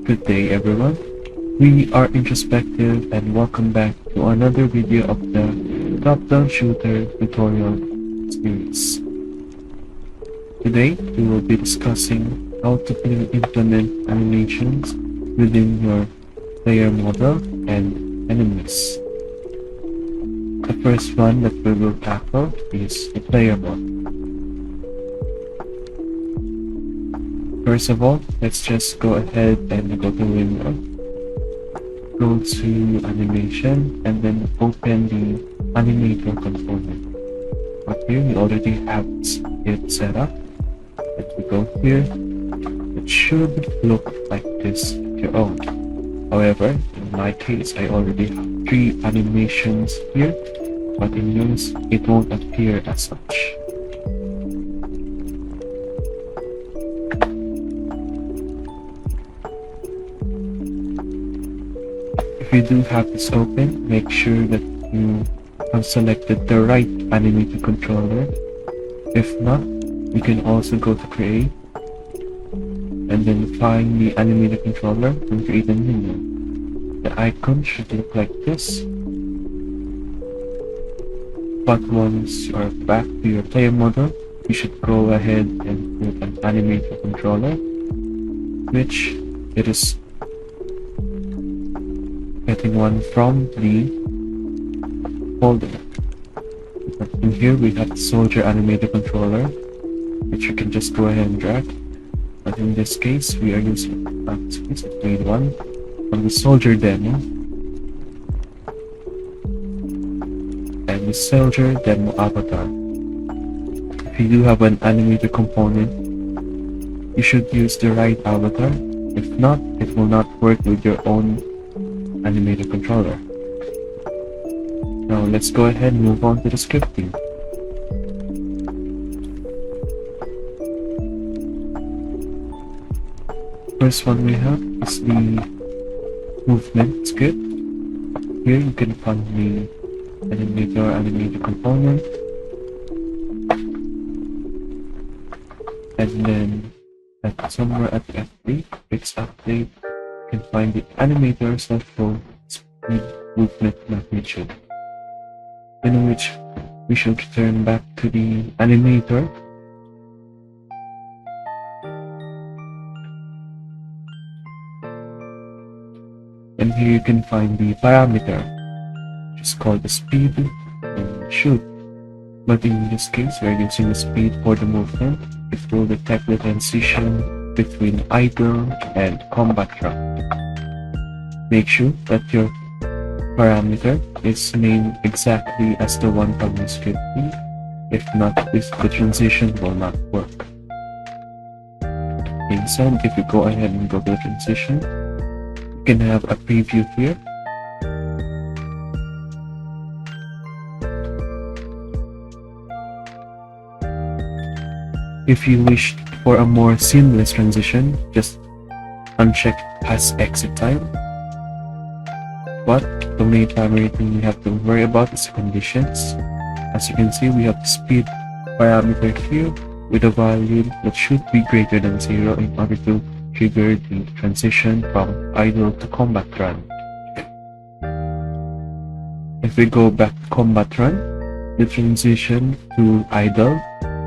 Good day everyone. We are Introspective and welcome back to another video of the top-down shooter tutorial series. Today we will be discussing how to implement animations within your player model and enemies. The first one that we will tackle is the player model. First of all, let's just go ahead and go to window, go to animation, and then open the animator component. But here we already have it set up. Let me go here. It should look like this on your own. However, in my case, I already have 3 animations here, but in yours, it won't appear as such. If you do have this open, make sure that you have selected the right animator controller. If not, you can also go to create and then find the animator controller and create a new one. The icon should look like this. But once you are back to your player model, you should go ahead and put an animator controller, which it is getting one from the folder. In here we have the soldier animator controller, which you can just go ahead and drag. But in this case, we are using made one from the soldier demo and the soldier demo avatar. If you do have an animator component, you should use the right avatar. If not, it will not work with your own animator controller. Now let's go ahead and move on to the scripting. First one we have is the movement script. Here you can find the animator component, and then somewhere at the update, fix update, you can find the animator self-flow speed movement magnitude, in which we should return back to the animator and here you can find the parameter, which is called the speed and shoot. But in this case, we are using the speed for the movement. It will detect the transition between idle and combat run. Make sure that your parameter is named exactly as the one from the scripting. If not, the transition will not work. Inside, if you go ahead and go to the transition, you can have a preview here. If you wish for a more seamless transition, just uncheck past exit time. But the main primary thing you have to worry about is the conditions. As you can see, we have the speed parameter here with a value that should be greater than 0 in order to trigger the transition from idle to combat run. If we go back to combat run, the transition to idle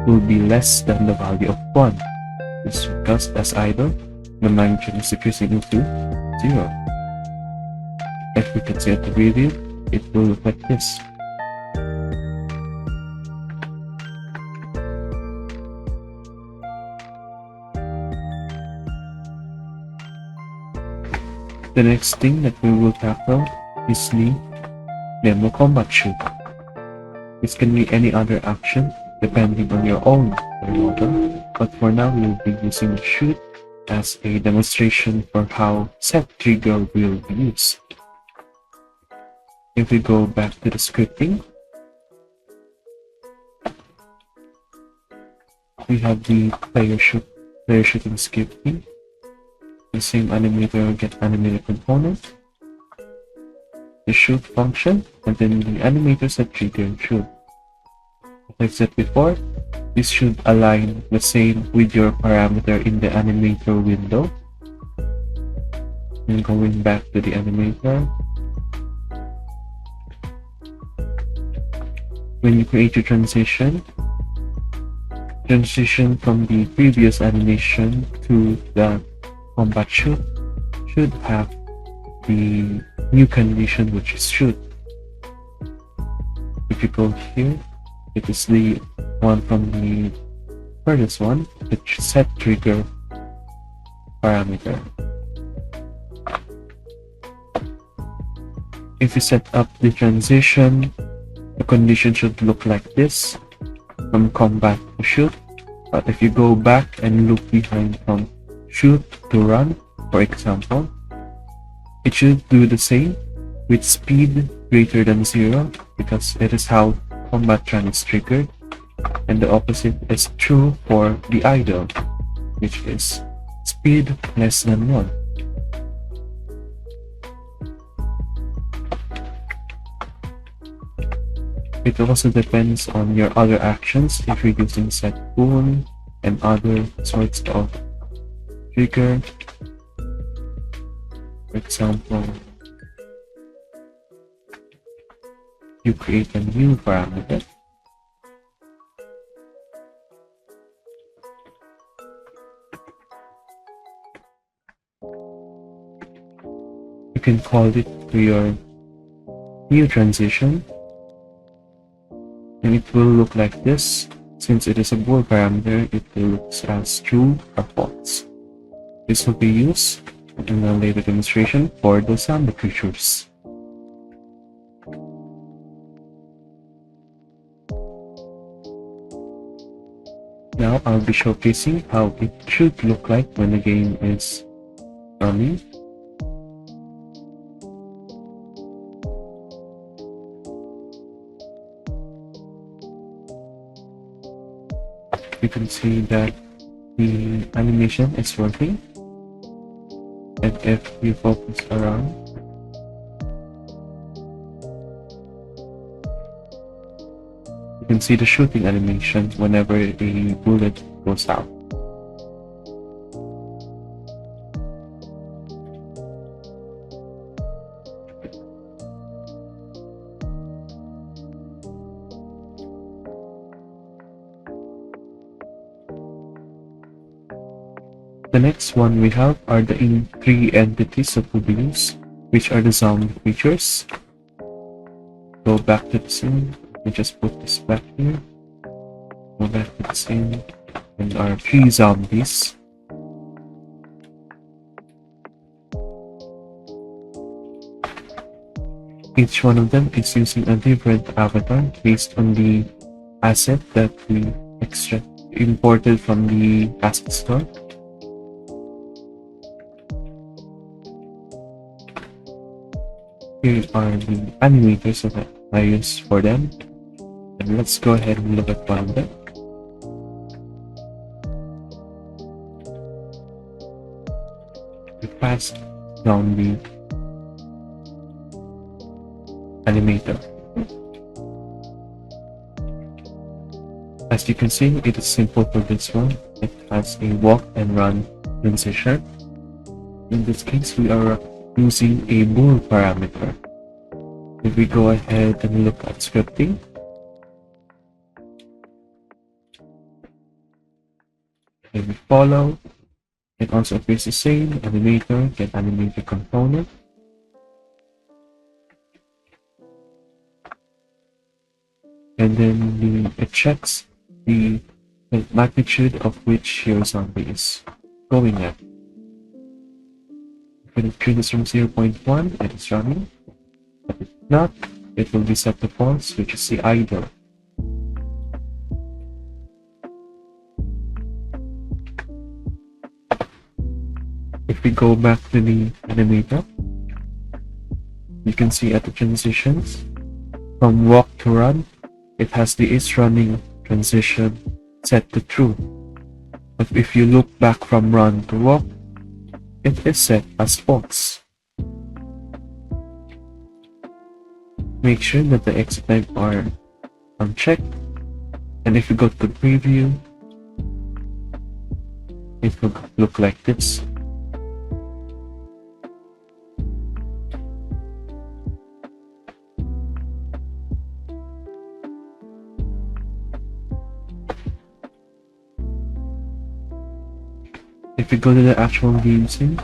will be less than the value of 1. This is because as idle, the magnitude is decreasing into 0. If we can see at the preview, it will look like this. The next thing that we will tackle is the demo combat shoot. This can be any other action depending on your own model, but for now we will be using shoot as a demonstration for how set trigger will be used. If we go back to the scripting, we have the player shooting scripting. The same animator get animator component, the shoot function, and then the animator set trigger and shoot. Like I said before, this should align the same with your parameter in the animator window. And going back to the animator, when you create your transition from the previous animation to the combat should have the new condition, which is shoot. If you go here, it is the one from the furthest one, the set trigger parameter. If you set up the transition, the condition should look like this, from combat to shoot. But if you go back and look behind from shoot to run, for example, it should do the same with speed greater than 0, because it is how combat run is triggered, and the opposite is true for the idle, which is speed less than 1. It also depends on your other actions if you're using set boon and other sorts of trigger. For example, you create a new parameter. You can call it to your new transition, and it will look like this. Since it is a bool parameter, it will look as true or false. This will be used in a later demonstration for the sound creatures. Now I'll be showcasing how it should look like when the game is running. You can see that the animation is working, and if you focus around, you can see the shooting animation whenever a bullet goes out. The next one we have are the three entities that will be used, which are the zombie creatures. Go back to the scene. We just put this back here. Go back to the scene. And our 3 zombies. Each one of them is using a different avatar based on the asset that we imported from the asset store. Here are the animators that I used for them, and let's go ahead and look at one of them. We passed down the animator. As you can see, it is simple for this one. It has a walk and run transition. In this case, we are using a bool parameter. If we go ahead and look at scripting, if we follow, it also appears the same. Animator, get animator component. And then it checks the magnitude of which your zombie is going at. When it triggers from 0.1, it is running. But if not, it will be set to false, which is the idle. If we go back to the animator, you can see at the transitions, from walk to run, it has the is running transition set to true. But if you look back from run to walk, it is set as false. Make sure that the exit time are unchecked, and if you go to preview, it will look like this. if you go to the actual game scene,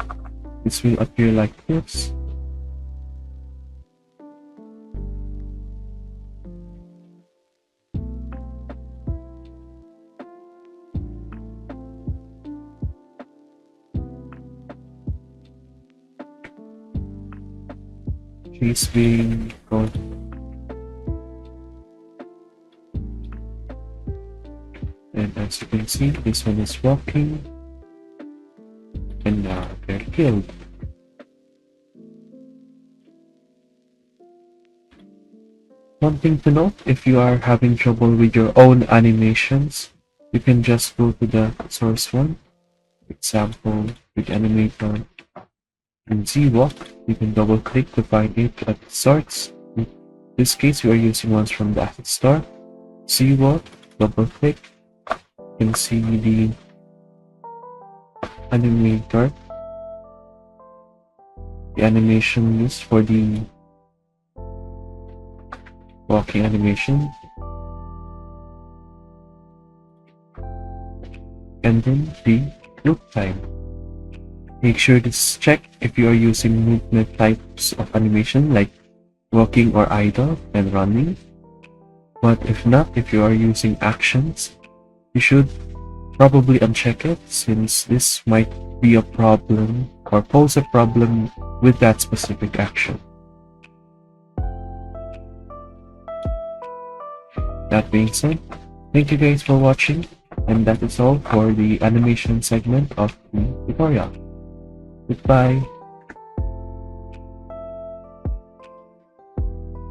this will appear like this. She's being called. And as you can see, this one is walking. And now they're killed. Something to note, if you are having trouble with your own animations, you can just go to the source one. Example, with animator in Z-Walk, you can double click to find it at the source. In this case, we are using ones from the asset store. Z-Walk, double click, you can see the animator, the animation used for the walking animation, and then the loop time. Make sure to check if you are using movement types of animation like walking or idle and running. But if not, if you are using actions, you should probably uncheck it, since this might be a problem or pose a problem with that specific action. That being said, thank you guys for watching, and that is all for the animation segment of the tutorial. Goodbye.